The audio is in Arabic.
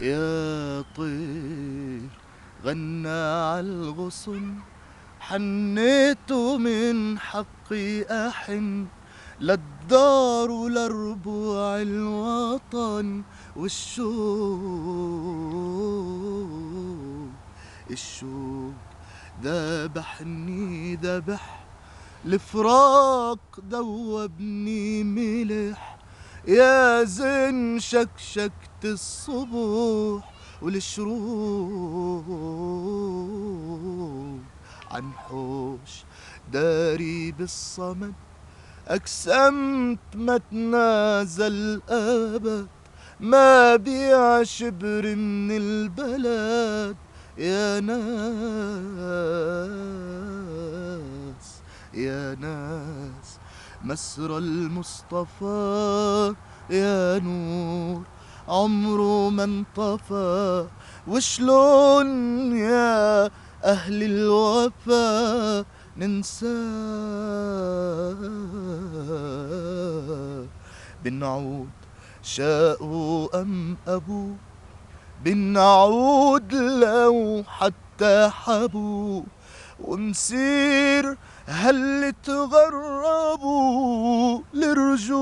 يا طير غنى عالغصن، حنيت من حقي أحن للدار ولربوع الوطن. الشوق ذبحني ذبح، الفراق دوبني ملح. يا زين شكشكت الصبح والشروق عن حوش داري بالصمد، أقسمت ما تنازل أبد، ما بيع شبر من البلد. يا ناس يا ناس مسرى المصطفى، يا نور عمره ما انطفى. وشلون يا أهل الوفا ننساه؟ بنعود شاءوا أم أبوا، بنعود لو حتى حبوا، ومسير هل تغربوا لرجوع.